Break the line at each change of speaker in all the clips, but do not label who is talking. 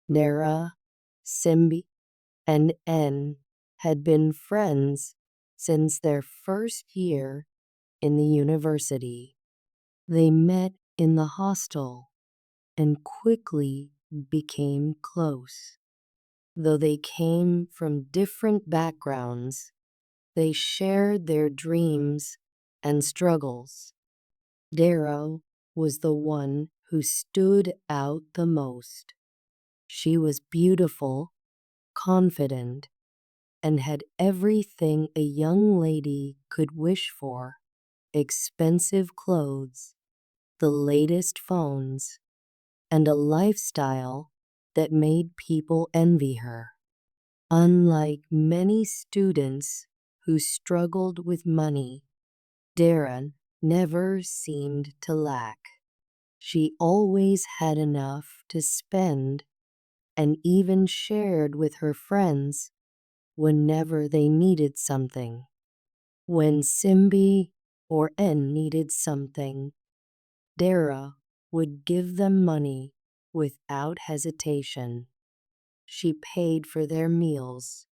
Nera, Simbi, and En had been friends since their first year in the university. They met in the hostel and quickly became close. Though they came from different backgrounds, they shared their dreams and struggles. Darrow was the one who stood out the most. She was beautiful, confident, and had everything a young lady could wish for: expensive clothes, the latest phones, and a lifestyle that made people envy her. Unlike many students who struggled with money, Darren never seemed to lack. She always had enough to spend and even shared with her friends whenever they needed something. When Simbi or En needed something, Dara would give them money without hesitation. She paid for their meals,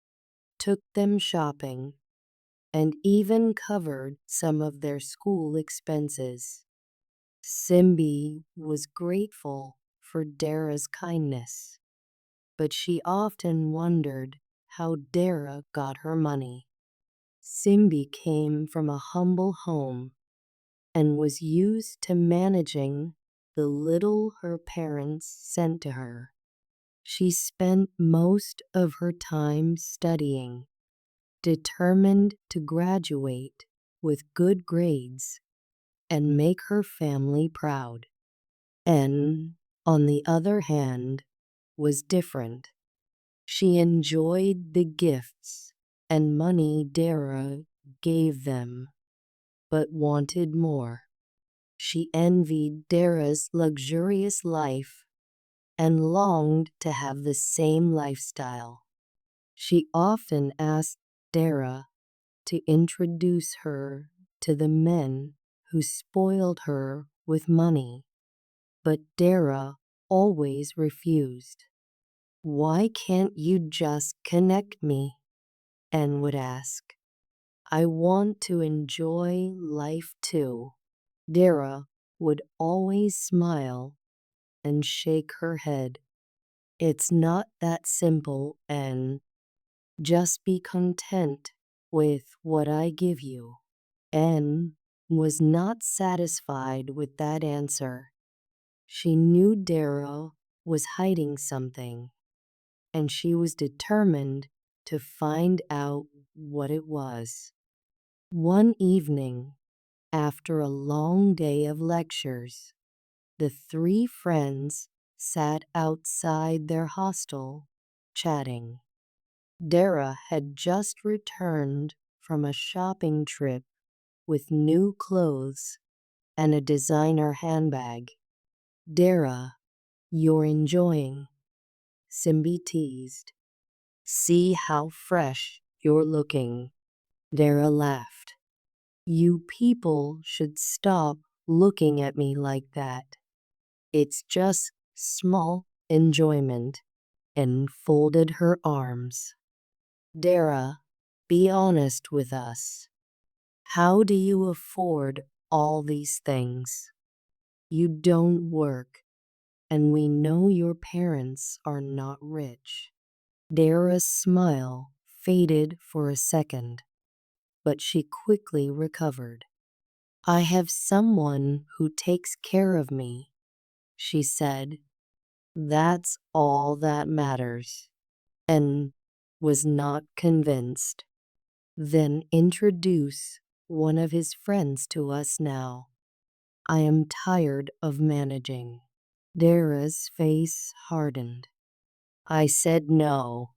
took them shopping, and even covered some of their school expenses. Simbi was grateful for Dara's kindness, but she often wondered how Dara got her money. Simbi came from a humble home and was used to managing the little her parents sent to her. She spent most of her time studying, determined to graduate with good grades and make her family proud. En, on the other hand, was different. She enjoyed the gifts and money Dara gave them, but wanted more. She envied Dara's luxurious life and longed to have the same lifestyle. She often asked Dara to introduce her to the men who spoiled her with money, but Dara always refused. "Why can't you just connect me?" En would ask. "I want to enjoy life too." Dara would always smile and shake her head. "It's not that simple, En. Just be content with what I give you." En was not satisfied with that answer. She knew Dara was hiding something, and she was determined to find out what it was. One evening, after a long day of lectures, the three friends sat outside their hostel, chatting. Dara had just returned from a shopping trip with new clothes and a designer handbag. "Dara, you're enjoying," Simbi teased. "See how fresh you're looking." Dara laughed. "You people should stop looking at me like that. It's just small enjoyment," and folded her arms. "Dara, be honest with us. How do you afford all these things? You don't work, and we know your parents are not rich." Dara's smile faded for a second, but she quickly recovered. "I have someone who takes care of me," she said. "That's all that matters," and was not convinced. "Then introduce one of his friends to us now. I am tired of managing." Dara's face hardened. "I said no.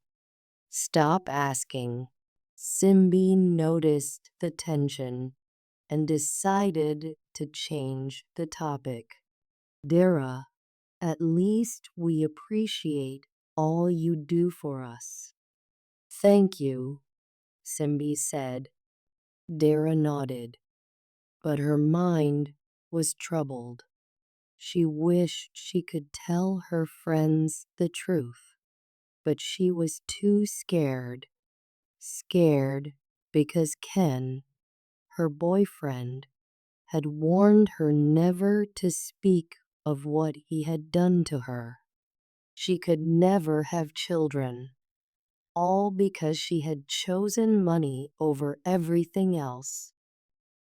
Stop asking." Simbi noticed the tension and decided to change the topic. "Dara, at least we appreciate all you do for us." "Thank you," Simbi said. Dara nodded, but her mind was troubled. She wished she could tell her friends the truth, but she was too scared. Scared because Ken, her boyfriend, had warned her never to speak of what he had done to her. She could never have children, all because she had chosen money over everything else.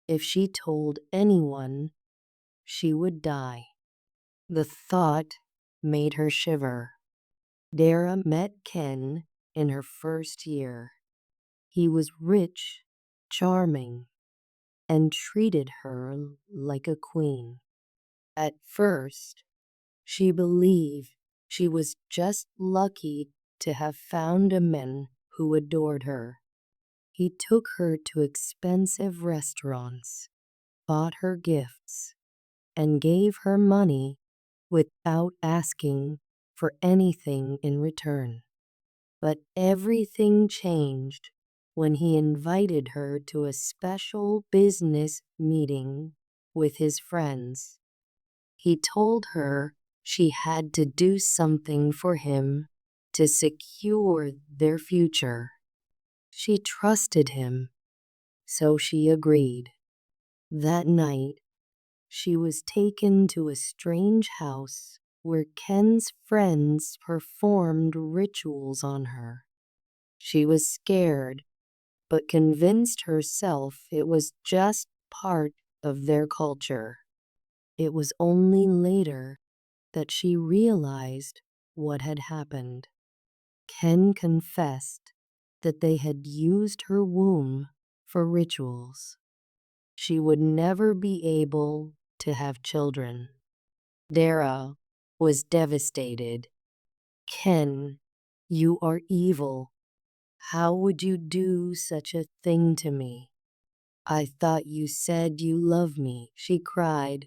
If she told anyone, she would die. The thought made her shiver. Dara met Ken in her first year. He was rich, charming, and treated her like a queen. At first, she believed she was just lucky to have found a man who adored her. He took her to expensive restaurants, bought her gifts, and gave her money without asking for anything in return. But everything changed when he invited her to a special business meeting with his friends. He told her she had to do something for him to secure their future. She trusted him, so she agreed. That night, she was taken to a strange house where Ken's friends performed rituals on her. She was scared, but convinced herself it was just part of their culture. It was only later that she realized what had happened. Ken confessed that they had used her womb for rituals. She would never be able to have children. Dara was devastated. Ken, you are evil. How would you do such a thing to me? I thought you said you loved me, she cried,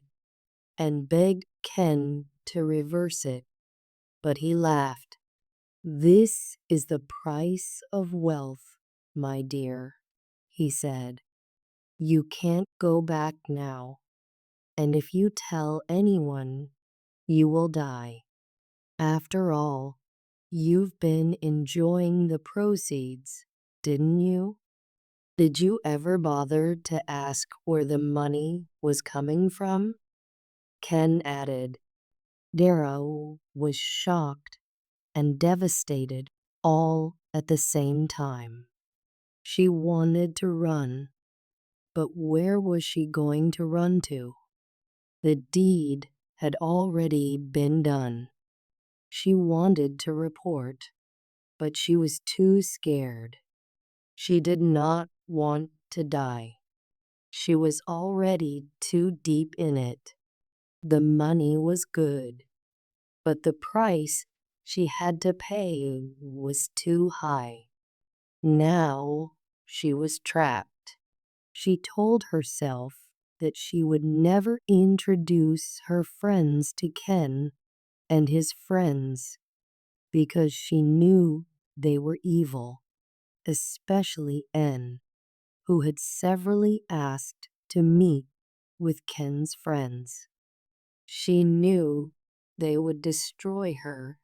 and begged Ken to reverse it. But he laughed. This is the price of wealth, my dear, he said. You can't go back now, and if you tell anyone, you will die. After all, you've been enjoying the proceeds, didn't you? Did you ever bother to ask where the money was coming from? Ken added. Dara was shocked and devastated all at the same time. She wanted to run, but where was she going to run to? The deed had already been done. She wanted to report, but she was too scared. She did not want to die. She was already too deep in it. The money was good, but the price she had to pay was too high. Now she was trapped. She told herself that she would never introduce her friends to Ken and his friends because she knew they were evil, especially Elle, who had severally asked to meet with Ken's friends. She knew they would destroy her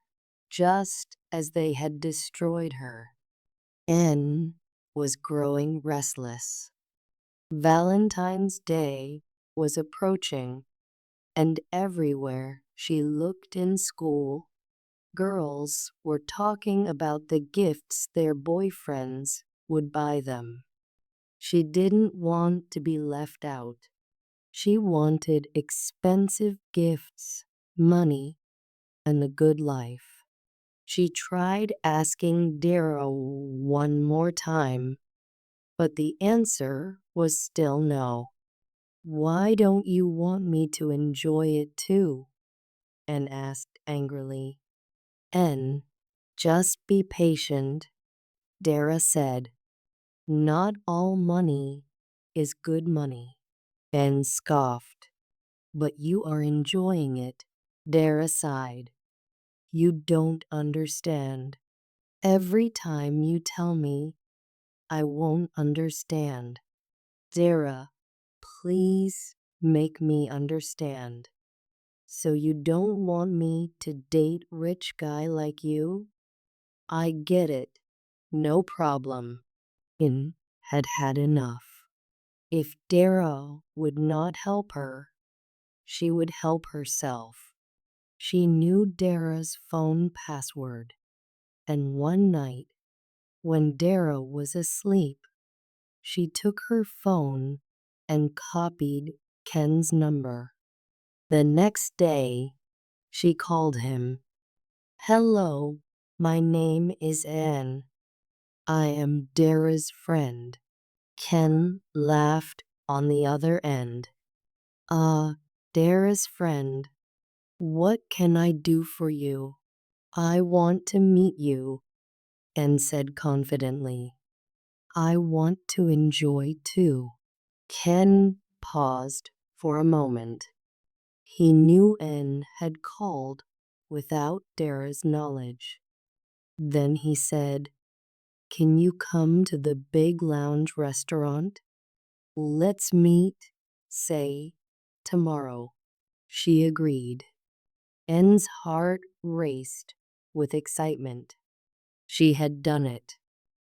just as they had destroyed her. Elle was growing restless. Valentine's Day was approaching, and everywhere she looked in school, girls were talking about the gifts their boyfriends would buy them. She didn't want to be left out. She wanted expensive gifts, money, and a good life. She tried asking Darrow one more time, but the answer was still no. Why don't you want me to enjoy it too? Anne asked angrily. Anne, just be patient, Dara said. Not all money is good money. Anne scoffed. But you are enjoying it, Dara sighed. You don't understand. Every time you tell me, I won't understand. Dara, please make me understand. So you don't want me to date rich guy like you? I get it. No problem. In had had enough. If Dara would not help her, she would help herself. She knew Dara's phone password, and one night, when Dara was asleep, she took her phone and copied Ken's number. The next day, she called him. Hello, my name is Anne. I am Dara's friend. Ken laughed on the other end. Dara's friend, what can I do for you? I want to meet you, Anne said confidently. I want to enjoy too. Ken paused for a moment. He knew Anne had called without Dara's knowledge. Then he said, Can you come to the big lounge restaurant? Let's meet, say, tomorrow. She agreed. Anne's heart raced with excitement. She had done it.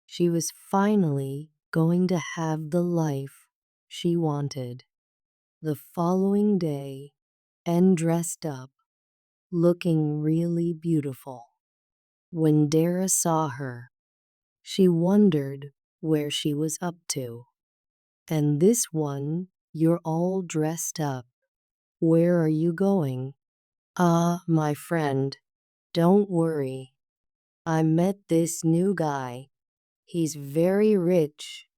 She was finally going to have the life she wanted. The following day, Anne dressed up, looking really beautiful. When Dara saw her, she wondered where she was up to. And this one, you're all dressed up. Where are you going? My friend, don't worry. I met this new guy. He's very rich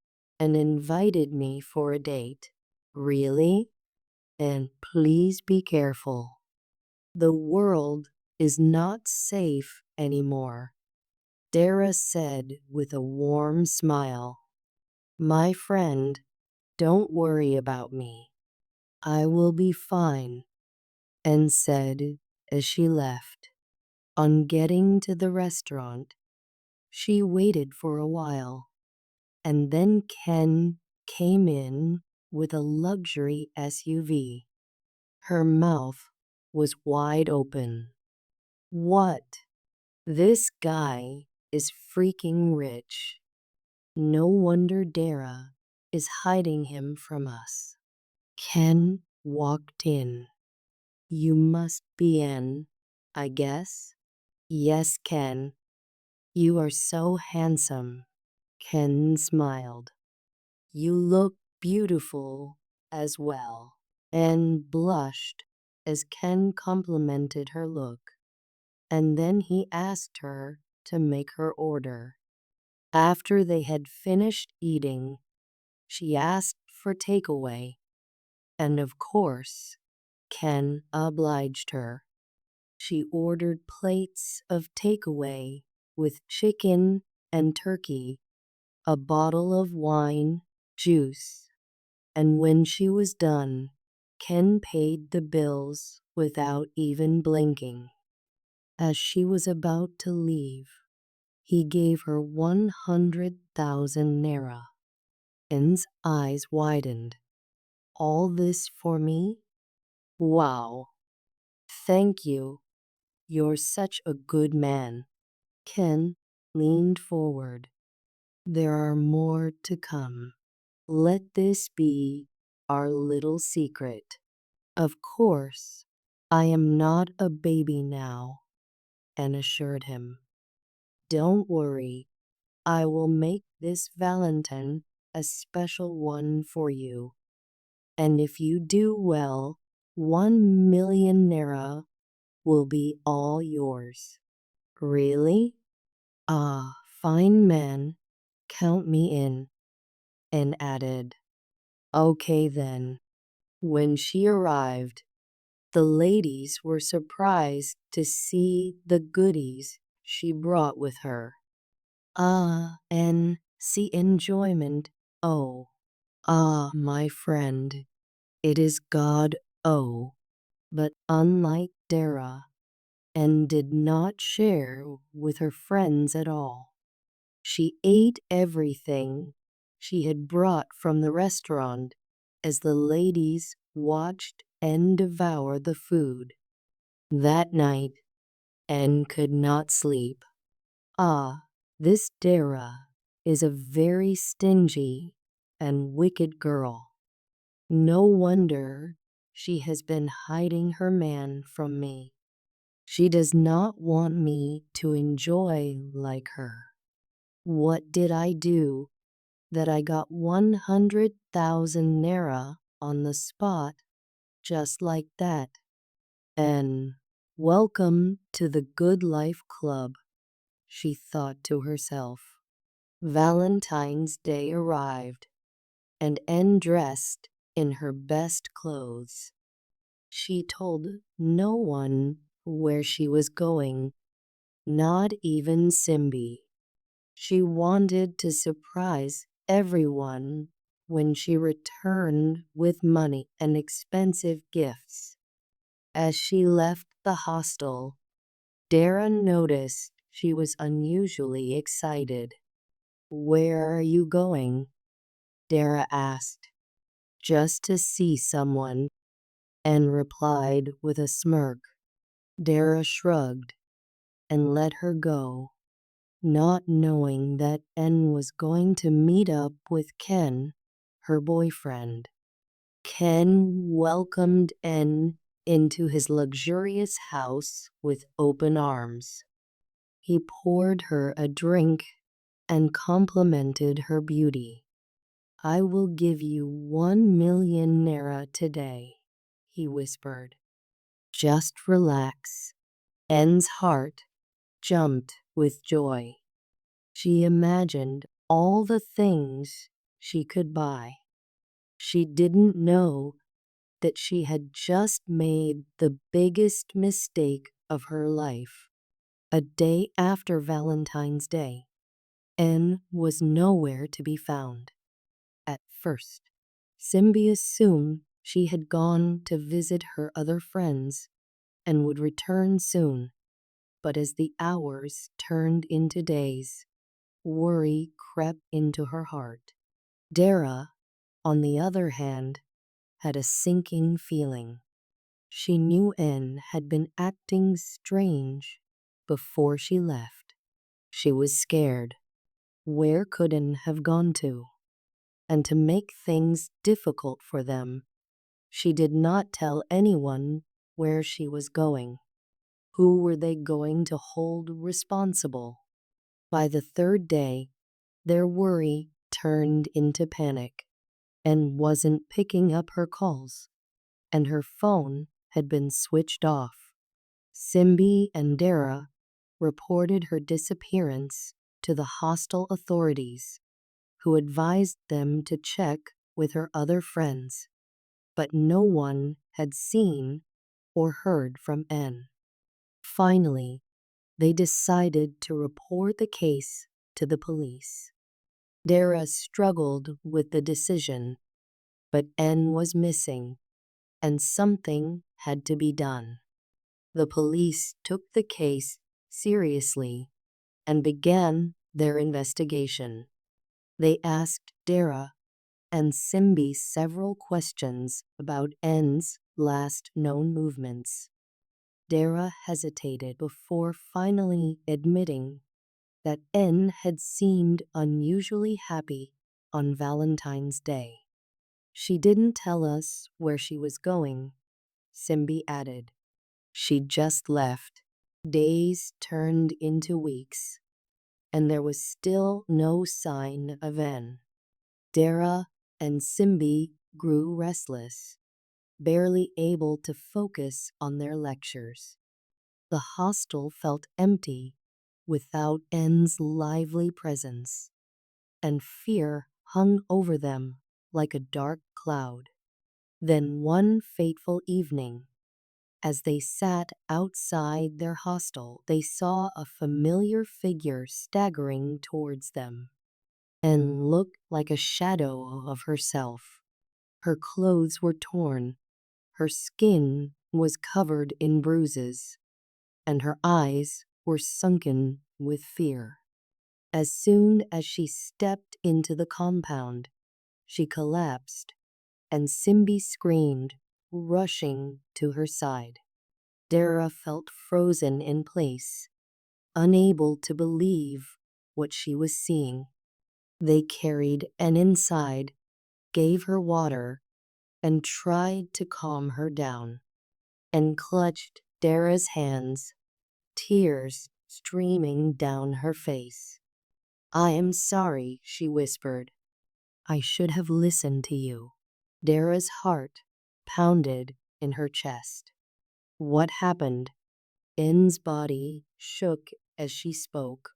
and invited me for a date. Really? And please be careful. The world is not safe anymore, Dara said with a warm smile. My friend, don't worry about me. I will be fine, Anne said as she left. On getting to the restaurant, she waited for a while, and then Ken came in with a luxury SUV. Her mouth was wide open. What? This guy is freaking rich. No wonder Dara is hiding him from us. Ken walked in. You must be Anne, I guess? Yes, Ken. You are so handsome. Ken smiled. You look beautiful as well. Anne blushed as Ken complimented her look, and then he asked her to make her order. After they had finished eating, she asked for takeaway, and of course, Ken obliged her. She ordered plates of takeaway with chicken and turkey, a bottle of wine, juice, and when she was done, Ken paid the bills without even blinking. As she was about to leave, he gave her 100,000 naira. Anne's eyes widened. All this for me? Wow. Thank you. You're such a good man. Ken leaned forward. There are more to come. Let this be our little secret. Of course, I am not a baby now, Anne assured him. Don't worry, I will make this Valentine a special one for you. And if you do well, 1 million naira will be all yours. Really? Fine man, count me in, and added, Okay then. When she arrived, the ladies were surprised to see the goodies she brought with her. And see enjoyment, oh. My friend, it is God, oh. But unlike Dara, and did not share with her friends at all. She ate everything she had brought from the restaurant as the ladies watched and devoured the food. That night, Anne could not sleep. Ah, this Dara is a very stingy and wicked girl. No wonder she has been hiding her man from me. She does not want me to enjoy like her. What did I do that I got 100,000 naira on the spot just like that? And welcome to the Good Life Club, she thought to herself. Valentine's Day arrived, and Anne dressed in her best clothes. She told no one where she was going, not even Simbi. She wanted to surprise everyone when she returned with money and expensive gifts. As she left the hostel, Dara noticed she was unusually excited. "Where are you going?" Dara asked. "Just to see someone," and replied with a smirk. Dara shrugged and let her go, not knowing that N was going to meet up with Ken, her boyfriend. Ken welcomed N into his luxurious house with open arms. He poured her a drink and complimented her beauty. "I will give you 1 million naira today," he whispered. "Just relax." N's heart jumped with joy. She imagined all the things she could buy. She didn't know that she had just made the biggest mistake of her life. A day after Valentine's Day, N was nowhere to be found. At first, Simbi assumed she had gone to visit her other friends and would return soon. But as the hours turned into days, worry crept into her heart. Dara, on the other hand, had a sinking feeling. She knew N had been acting strange before she left. She was scared. Where could N have gone to? And to make things difficult for them, she did not tell anyone where she was going. Who were they going to hold responsible? By the third day, their worry turned into panic and wasn't picking up her calls, and her phone had been switched off. Simbi and Dara reported her disappearance to the hostel authorities, who advised them to check with her other friends, but no one had seen or heard from N. Finally, they decided to report the case to the police. Dara struggled with the decision, but N was missing, and something had to be done. The police took the case seriously and began their investigation. They asked Dara and Simbi several questions about N's last known movements. Dara hesitated before finally admitting that N had seemed unusually happy on Valentine's Day. "She didn't tell us where she was going," Simbi added. "She just left." Days turned into weeks, and there was still no sign of N. Dara and Simbi grew restless, barely able to focus on their lectures. The hostel felt empty without N's lively presence, and fear hung over them like a dark cloud. Then one fateful evening, as they sat outside their hostel, they saw a familiar figure staggering towards them and looked like a shadow of herself. Her clothes were torn, her skin was covered in bruises, and her eyes were sunken with fear. As soon as she stepped into the compound, she collapsed, and Simbi screamed, rushing to her side. Dara felt frozen in place, unable to believe what she was seeing. They carried Elle inside, gave her water, and tried to calm her down, and clutched Dara's hands, tears streaming down her face. "I am sorry," she whispered. "I should have listened to you." Dara's heart pounded in her chest. "What happened?" Elle's body shook as she spoke.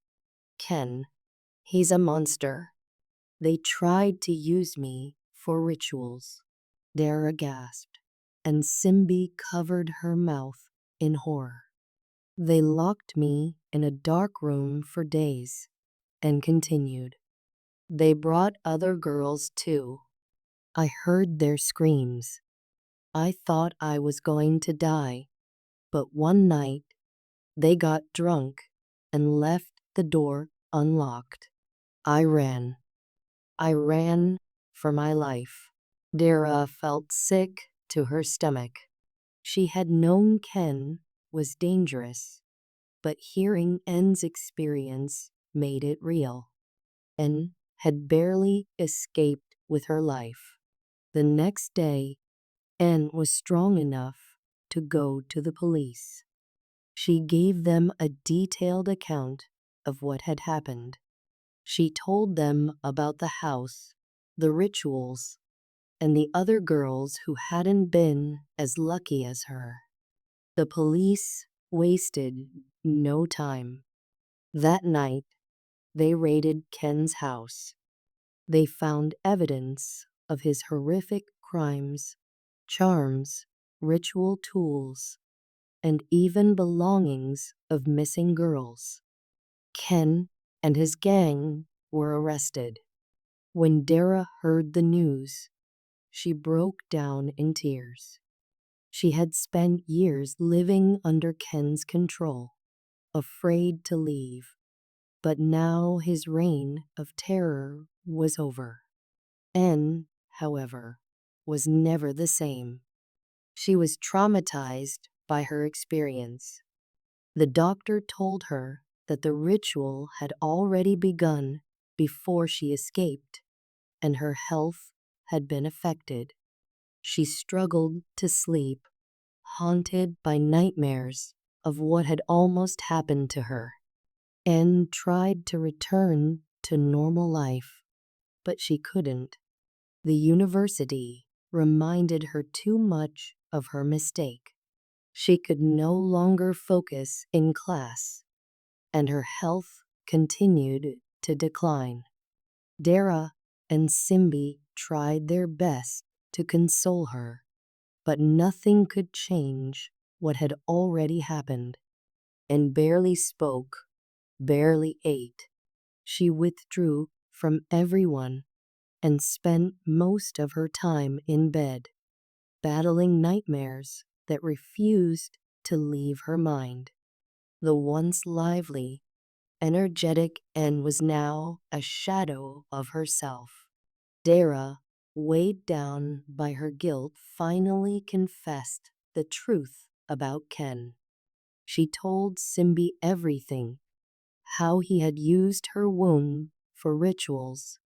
"Ken, he's a monster. They tried to use me for rituals." Dara gasped, and Simbi covered her mouth in horror. "They locked me in a dark room for days," and continued. "They brought other girls too. I heard their screams. I thought I was going to die, but one night they got drunk and left the door unlocked. I ran. I ran for my life." Dara felt sick to her stomach. She had known Ken was dangerous, but hearing En's experience made it real. En had barely escaped with her life. The next day, En was strong enough to go to the police. She gave them a detailed account of what had happened. She told them about the house, the rituals, and the other girls who hadn't been as lucky as her. The police wasted no time. That night, they raided Ken's house. They found evidence of his horrific crimes, charms, ritual tools, and even belongings of missing girls. Ken and his gang were arrested. When Dara heard the news, she broke down in tears. She had spent years living under Ken's control, afraid to leave, but now his reign of terror was over. Anne, however, was never the same. She was traumatized by her experience. The doctor told her that the ritual had already begun before she escaped, and her health had been affected. She struggled to sleep, haunted by nightmares of what had almost happened to her. Anne tried to return to normal life, but she couldn't. The university reminded her too much of her mistake. She could no longer focus in class, and her health continued to decline. Dara and Simbi tried their best to console her, but nothing could change what had already happened. And barely spoke, barely ate. She withdrew from everyone and spent most of her time in bed, battling nightmares that refused to leave her mind. The once lively, energetic Anne was now a shadow of herself. Dara, weighed down by her guilt, finally confessed the truth about Ken. She told Simbi everything: how he had used her womb for rituals,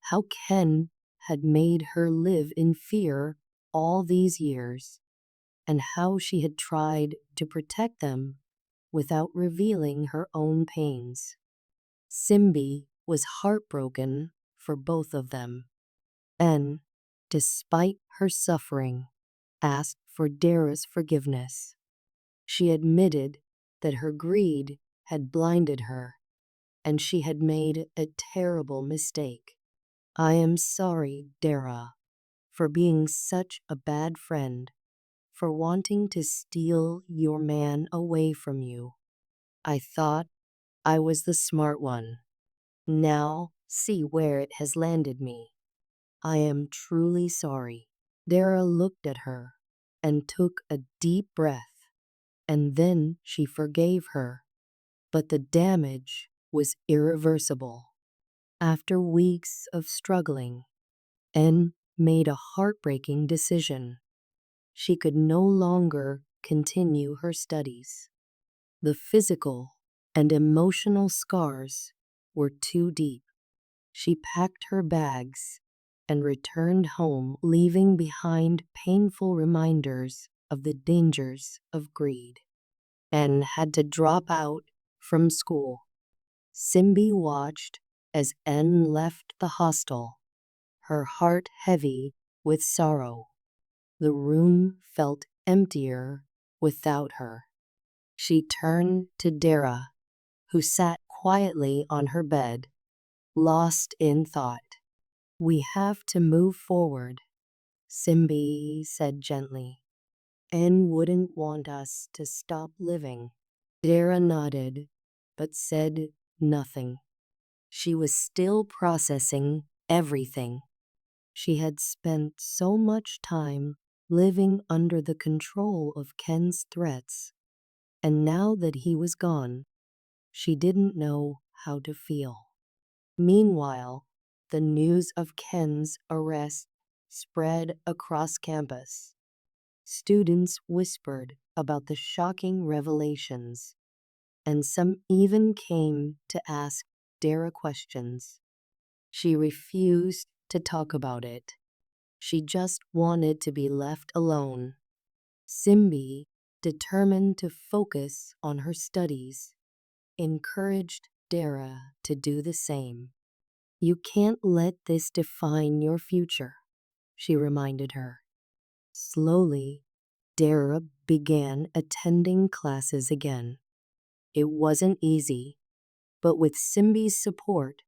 how Ken had made her live in fear all these years, and how she had tried to protect them without revealing her own pains. Simbi was heartbroken for both of them, and, despite her suffering, asked for Dara's forgiveness. She admitted that her greed had blinded her, and she had made a terrible mistake. "I am sorry, Dara, for being such a bad friend, for wanting to steal your man away from you. I thought I was the smart one. Now see where it has landed me. I am truly sorry." Dara looked at her and took a deep breath, and then she forgave her, but the damage was irreversible. After weeks of struggling, Anne made a heartbreaking decision. She could no longer continue her studies. The physical and emotional scars were too deep. She packed her bags and returned home, leaving behind painful reminders of the dangers of greed, and had to drop out from school. Simbi watched as N left the hostel, her heart heavy with sorrow. The room felt emptier without her. She turned to Dara, who sat quietly on her bed, lost in thought. "We have to move forward," Simbi said gently. "N wouldn't want us to stop living." Dara nodded, but said nothing. She was still processing everything. She had spent so much time living under the control of Ken's threats, and now that he was gone, she didn't know how to feel. Meanwhile, the news of Ken's arrest spread across campus. Students whispered about the shocking revelations, and some even came to ask Dara questions. She refused to talk about it. She just wanted to be left alone. Simbi, determined to focus on her studies, encouraged Dara to do the same. "You can't let this define your future," she reminded her. Slowly, Dara began attending classes again. It wasn't easy, but with Simbi's support,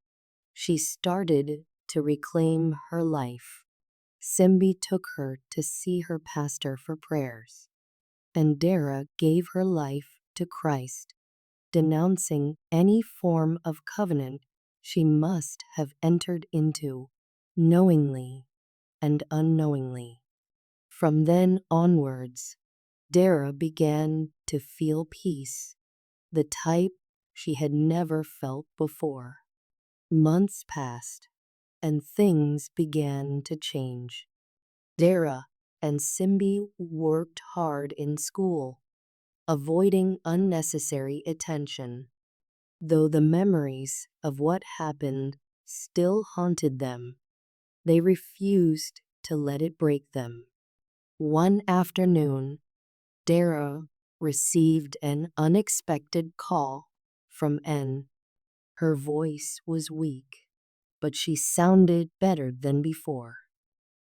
she started to reclaim her life. Simbi took her to see her pastor for prayers, and Dara gave her life to Christ, denouncing any form of covenant she must have entered into, knowingly and unknowingly. From then onwards, Dara began to feel peace, the type she had never felt before. Months passed, and things began to change. Dara and Simbi worked hard in school, avoiding unnecessary attention. Though the memories of what happened still haunted them, they refused to let it break them. One afternoon, Dara received an unexpected call from N. Her voice was weak, but she sounded better than before.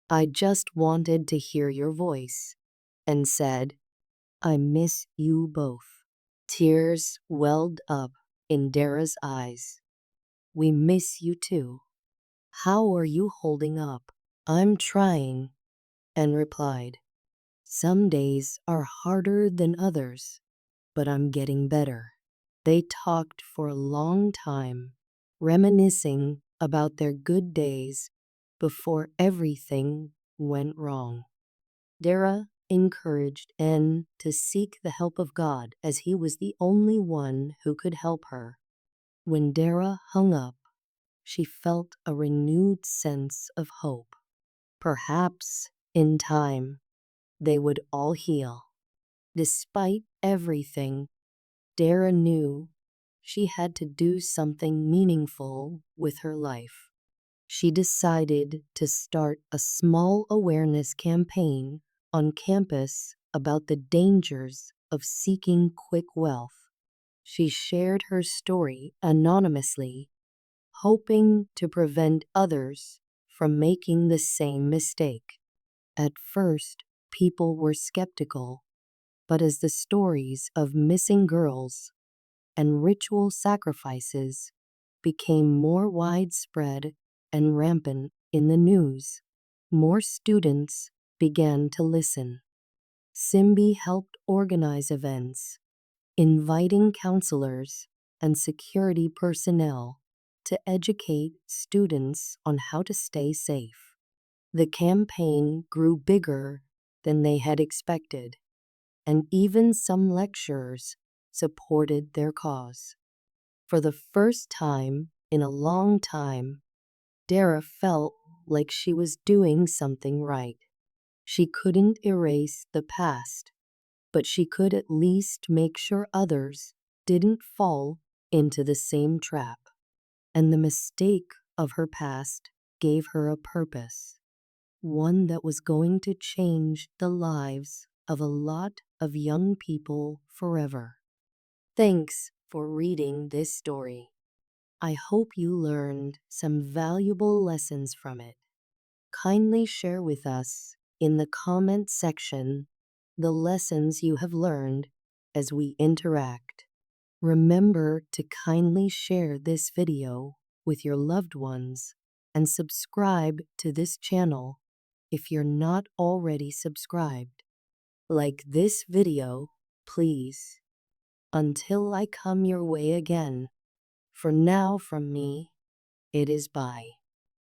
"I just wanted to hear your voice," N said. "I miss you both." Tears welled up in Dara's eyes. "We miss you too. How are you holding up?" "I'm trying," N replied. "Some days are harder than others, but I'm getting better." They talked for a long time, reminiscing about their good days before everything went wrong. Dara encouraged N to seek the help of God, as he was the only one who could help her. When Dara hung up, she felt a renewed sense of hope. Perhaps, in time, they would all heal. Despite everything, Dara knew she had to do something meaningful with her life. She decided to start a small awareness campaign on campus about the dangers of seeking quick wealth. She shared her story anonymously, hoping to prevent others from making the same mistake. At first, people were skeptical, but as the stories of missing girls and ritual sacrifices became more widespread and rampant in the news, more students began to listen. Simbi helped organize events, inviting counselors and security personnel to educate students on how to stay safe. The campaign grew bigger than they had expected, and even some lecturers supported their cause. For the first time in a long time, Dara felt like she was doing something right. She couldn't erase the past, but she could at least make sure others didn't fall into the same trap. And the mistake of her past gave her a purpose, one that was going to change the lives of a lot of young people forever. Thanks for reading this story. I hope you learned some valuable lessons from it. Kindly share with us in the comment section the lessons you have learned as we interact. Remember to kindly share this video with your loved ones and subscribe to this channel if you're not already subscribed. Like this video, please. Until I come your way again, for now from me, it is bye.